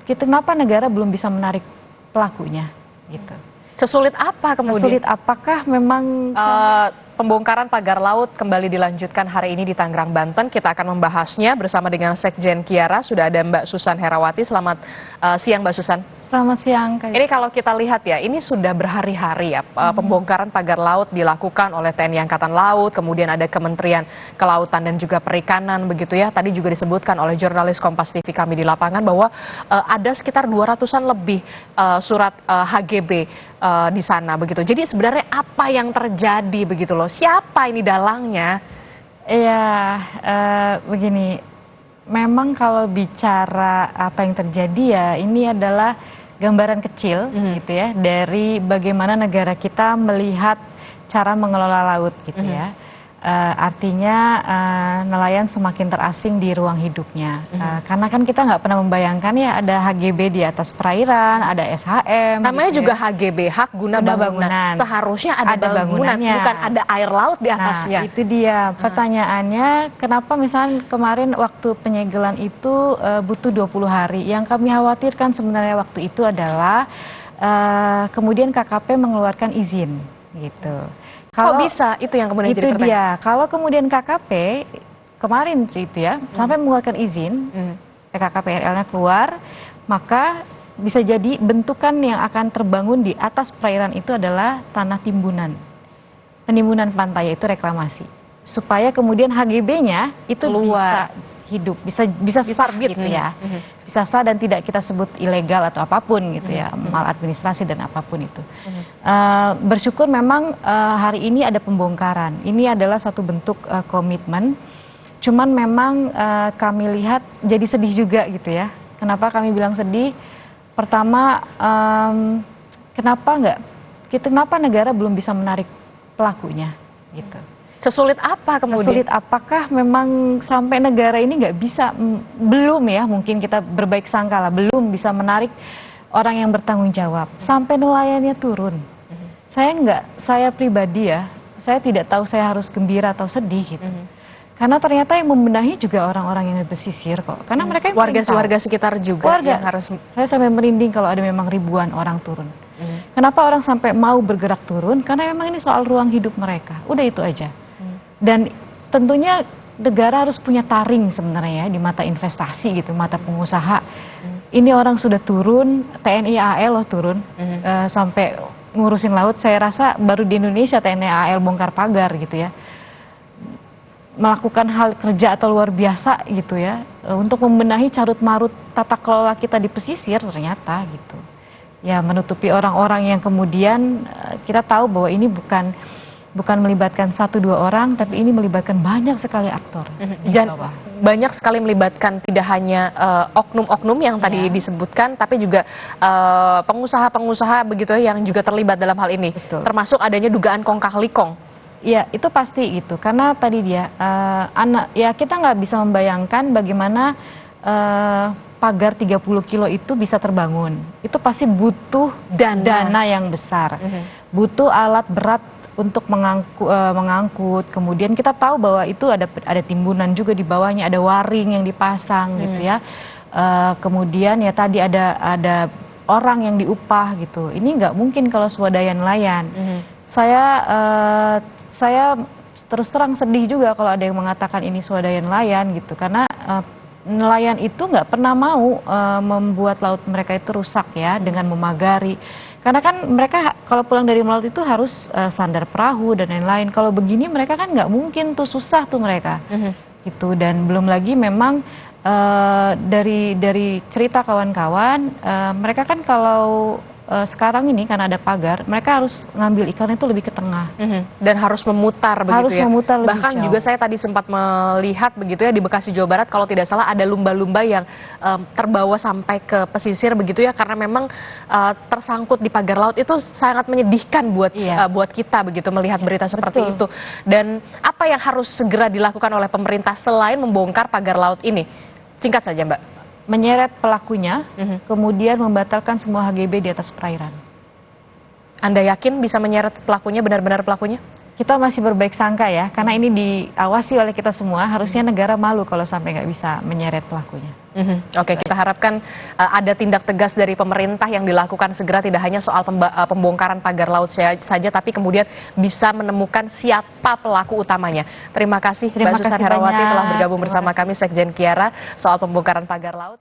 kenapa negara belum bisa menarik pelakunya gitu. Sesulit apa kemudian? Sesulit apakah memang Pembongkaran pagar laut kembali dilanjutkan hari ini di Tangerang, Banten. Kita akan membahasnya bersama dengan Sekjen Kiara. Sudah ada Mbak Susan Herawati. Selamat siang Mbak Susan. Selamat siang. Ini kalau kita lihat ya, ini sudah berhari-hari ya pembongkaran pagar laut dilakukan oleh TNI Angkatan Laut, kemudian ada Kementerian Kelautan dan juga Perikanan begitu ya. Tadi juga disebutkan oleh jurnalis Kompas TV kami di lapangan bahwa ada sekitar 200-an lebih surat HGB di sana begitu. Jadi sebenarnya apa yang terjadi begitu loh? Siapa ini dalangnya? Iya, begini. Memang kalau bicara apa yang terjadi ya, ini adalah gambaran kecil gitu ya dari bagaimana negara kita melihat cara mengelola laut gitu ya. Artinya nelayan semakin terasing di ruang hidupnya. Karena kan kita nggak pernah membayangkan ya ada HGB di atas perairan, ada SHM. Namanya gitu juga ya. HGB, hak guna bangunan. Seharusnya ada bangunan, bukan ada air laut di atasnya. Nah, itu dia pertanyaannya, kenapa misalnya kemarin waktu penyegelan itu butuh 20 hari. Yang kami khawatirkan sebenarnya waktu itu adalah kemudian KKP mengeluarkan izin gitu. Kok bisa itu yang kemudian jadi pertanyaan? Itu dia, kalau kemudian KKP kemarin sih itu ya sampai mengeluarkan izin, PKKP RL-nya keluar, maka bisa jadi bentukan yang akan terbangun di atas perairan itu adalah tanah timbunan. Penimbunan pantai itu reklamasi. Supaya kemudian HGB-nya itu bisa hidup, bisa sah gitu ya. Bisa sah dan tidak kita sebut ilegal atau apapun gitu ya, maladministrasi dan apapun itu. Bersyukur memang hari ini ada pembongkaran. Ini adalah satu bentuk komitmen. Cuman memang kami lihat jadi sedih juga gitu ya. Kenapa kami bilang sedih? Pertama, kenapa negara belum bisa menarik pelakunya gitu. Sesulit apa kemudian? Sesulit apakah memang sampai negara ini nggak bisa, belum ya mungkin kita berbaik sangka lah, belum bisa menarik orang yang bertanggung jawab sampai nelayannya turun. Saya pribadi ya, saya tidak tahu saya harus gembira atau sedih gitu. Karena ternyata yang membenahi juga orang-orang yang bersisir kok. Karena mereka yang warga sekitar juga yang harus. Saya sampai merinding kalau ada memang ribuan orang turun. Kenapa orang sampai mau bergerak turun? Karena memang ini soal ruang hidup mereka. Udah itu aja. Dan tentunya negara harus punya taring sebenarnya ya di mata investasi gitu, mata pengusaha. Ini orang sudah turun, TNI AL loh turun sampai ngurusin laut. Saya rasa baru di Indonesia TNI AL bongkar pagar gitu ya. Melakukan hal kerja atau luar biasa gitu ya untuk membenahi carut marut tata kelola kita di pesisir ternyata gitu. Ya menutupi orang-orang yang kemudian kita tahu bahwa ini bukan melibatkan 1-2 orang, tapi ini melibatkan banyak sekali aktor. Banyak sekali melibatkan tidak hanya oknum-oknum yang tadi disebutkan, tapi juga pengusaha-pengusaha begitu yang juga terlibat dalam hal ini. Betul. Termasuk adanya dugaan kong kali kong. Ya itu pasti gitu, karena tadi dia kita nggak bisa membayangkan bagaimana pagar 30 kilo itu bisa terbangun. Itu pasti butuh dana yang besar, butuh alat berat untuk mengangkut. Kemudian kita tahu bahwa itu ada timbunan juga di bawahnya, ada waring yang dipasang gitu ya. Kemudian ya tadi ada orang yang diupah gitu. Ini nggak mungkin kalau swadaya nelayan. Saya terus terang sedih juga kalau ada yang mengatakan ini swadaya nelayan gitu, karena nelayan itu nggak pernah mau membuat laut mereka itu rusak ya dengan memagari. Karena kan mereka kalau pulang dari melaut itu harus sandar perahu dan lain-lain. Kalau begini mereka kan nggak mungkin tuh, susah tuh mereka. Gitu. Dan belum lagi memang dari cerita kawan-kawan, mereka kan kalau sekarang ini karena ada pagar, mereka harus ngambil ikan itu lebih ke tengah. Dan harus memutar begitu harus ya. Memutar lebih Bahkan jauh. juga saya tadi sempat melihat begitu ya di Bekasi, Jawa Barat, kalau tidak salah ada lumba-lumba yang terbawa sampai ke pesisir begitu ya, karena memang tersangkut di pagar laut. Itu sangat menyedihkan buat kita begitu melihat berita seperti itu. Dan apa yang harus segera dilakukan oleh pemerintah selain membongkar pagar laut ini? Singkat saja Mbak. Menyeret pelakunya, kemudian membatalkan semua HGB di atas perairan. Anda yakin bisa menyeret pelakunya, benar-benar pelakunya? kita masih berbaik sangka ya, karena ini diawasi oleh kita semua. Harusnya negara malu kalau sampai nggak bisa menyeret pelakunya. Oke, kita harapkan ada tindak tegas dari pemerintah yang dilakukan segera, tidak hanya soal pembongkaran pagar laut saja, tapi kemudian bisa menemukan siapa pelaku utamanya. Terima kasih Mbak Susan Herawati telah bergabung bersama kami, Sekjen Kiara, soal pembongkaran pagar laut.